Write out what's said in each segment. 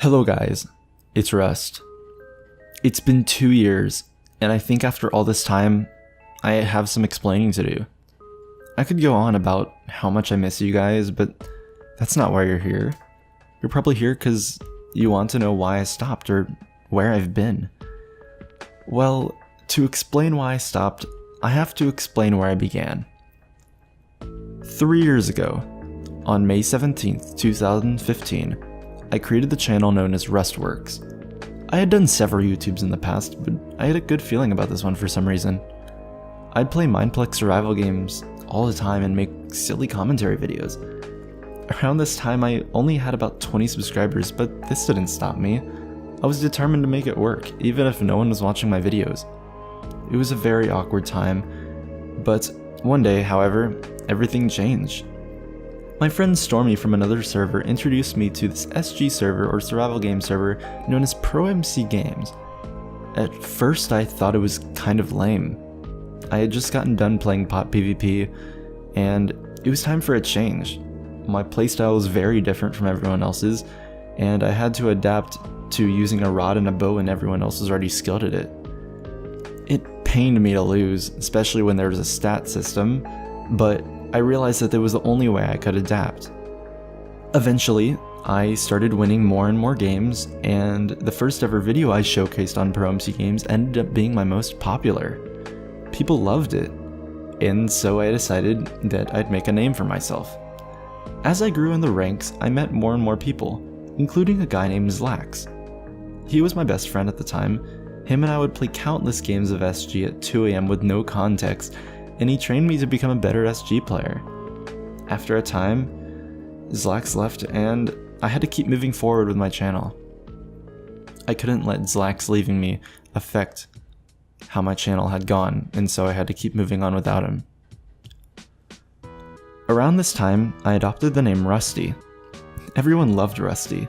Hello guys, it's Rust. It's been 2 years, and I think after all this time, I have some explaining to do. I could go on about how much I miss you guys, but that's not why you're here. You're probably here because you want to know why I stopped or where I've been. Well, to explain why I stopped, I have to explain where I began. 3 years ago, on May 17th, 2015, I created the channel known as Rustworks. I had done several YouTubes in the past, but I had a good feeling about this one for some reason. I'd play Mineplex survival games all the time and make silly commentary videos. Around this time I only had about 20 subscribers, but this didn't stop me. I was determined to make it work, even if no one was watching my videos. It was a very awkward time, but one day, however, everything changed. My friend Stormy from another server introduced me to this SG server or survival game server known as ProMCGames. At first I thought it was kind of lame. I had just gotten done playing pot PvP, and it was time for a change. My playstyle was very different from everyone else's, and I had to adapt to using a rod and a bow when everyone else was already skilled at it. It pained me to lose, especially when there was a stat system, but I realized that that was the only way I could adapt. Eventually, I started winning more and more games, and the first ever video I showcased on ProMCGames ended up being my most popular. People loved it, and so I decided that I'd make a name for myself. As I grew in the ranks, I met more and more people, including a guy named Zlax. He was my best friend at the time. Him and I would play countless games of SG at 2 AM with no context, and he trained me to become a better SG player. After a time, Zlax left and I had to keep moving forward with my channel. I couldn't let Zlax leaving me affect how my channel had gone, and so I had to keep moving on without him. Around this time, I adopted the name Rusty. Everyone loved Rusty.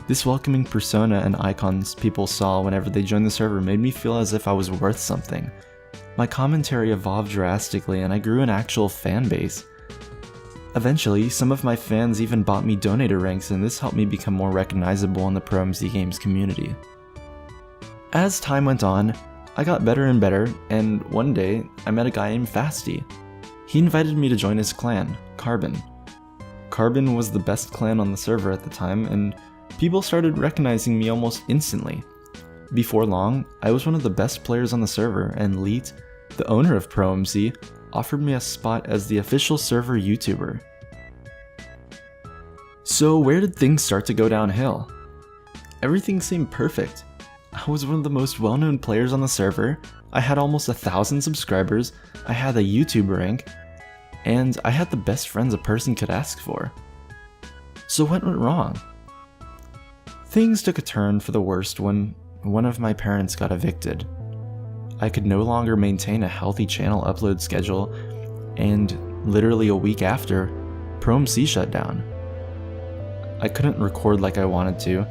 This welcoming persona and icons people saw whenever they joined the server made me feel as if I was worth something. My commentary evolved drastically and I grew an actual fan base. Eventually, some of my fans even bought me donator ranks, and this helped me become more recognizable in the ProMCGames community. As time went on, I got better and better, and one day, I met a guy named Fasty. He invited me to join his clan, Carbon. Carbon was the best clan on the server at the time, and people started recognizing me almost instantly. Before long, I was one of the best players on the server, and Leet, the owner of ProMC, offered me a spot as the official server YouTuber. So where did things start to go downhill? Everything seemed perfect. I was one of the most well-known players on the server, I had almost 1,000 subscribers, I had a YouTube rank, and I had the best friends a person could ask for. So what went wrong? Things took a turn for the worst when one of my parents got evicted. I could no longer maintain a healthy channel upload schedule, and literally a week after, ProMC shut down. I couldn't record like I wanted to.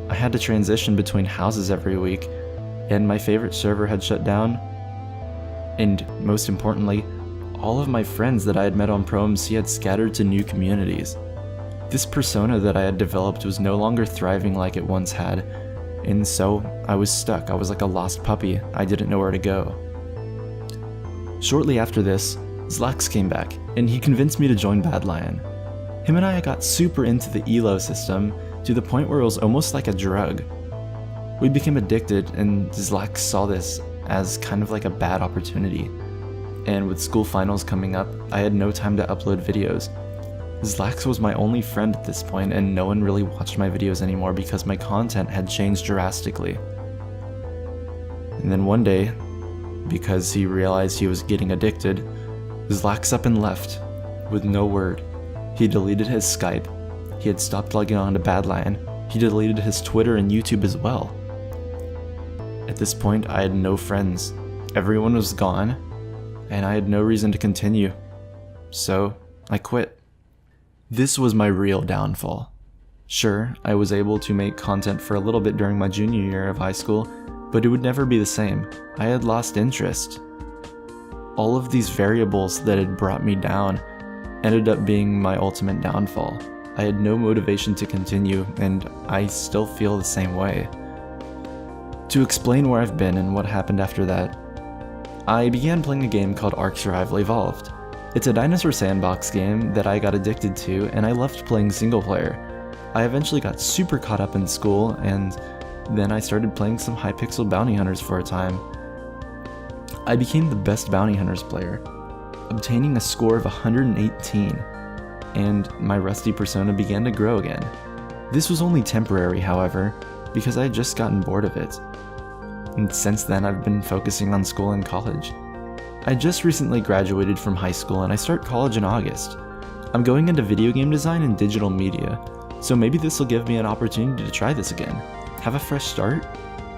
I had to transition between houses every week, and my favorite server had shut down. And most importantly, all of my friends that I had met on ProMC had scattered to new communities. This persona that I had developed was no longer thriving like it once had, and so I was stuck. I was like a lost puppy. I didn't know where to go. Shortly after this, Zlax came back, and he convinced me to join Bad Lion. Him and I got super into the elo system to the point where it was almost like a drug. We became addicted, and Zlax saw this as kind of like a bad opportunity. And with school finals coming up, I had no time to upload videos. Zlax was my only friend at this point, and no one really watched my videos anymore because my content had changed drastically. And then one day, because he realized he was getting addicted, Zlax up and left, with no word. He deleted his Skype, he had stopped logging on to Bad Lion, he deleted his Twitter and YouTube as well. At this point, I had no friends. Everyone was gone, and I had no reason to continue. So, I quit. This was my real downfall. Sure, I was able to make content for a little bit during my junior year of high school, but it would never be the same. I had lost interest. All of these variables that had brought me down ended up being my ultimate downfall. I had no motivation to continue, and I still feel the same way. To explain where I've been and what happened after that, I began playing a game called Ark Survival Evolved. It's a dinosaur sandbox game that I got addicted to, and I loved playing single player. I eventually got super caught up in school, and then I started playing some Hypixel bounty hunters for a time. I became the best bounty hunters player, obtaining a score of 118, and my rusty persona began to grow again. This was only temporary, however, because I had just gotten bored of it. And since then I've been focusing on school and college. I just recently graduated from high school and I start college in August. I'm going into video game design and digital media, so maybe this will give me an opportunity to try this again. Have a fresh start?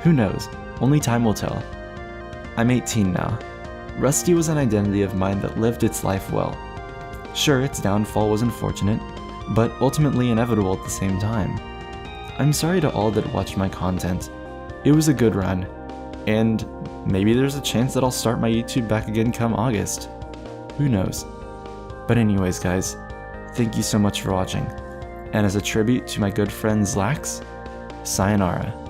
Who knows? Only time will tell. I'm 18 now. Rusty was an identity of mine that lived its life well. Sure, its downfall was unfortunate, but ultimately inevitable at the same time. I'm sorry to all that watched my content. It was a good run, and maybe there's a chance that I'll start my YouTube back again come August. Who knows? But anyways guys, thank you so much for watching. And as a tribute to my good friend Zlax, sayonara.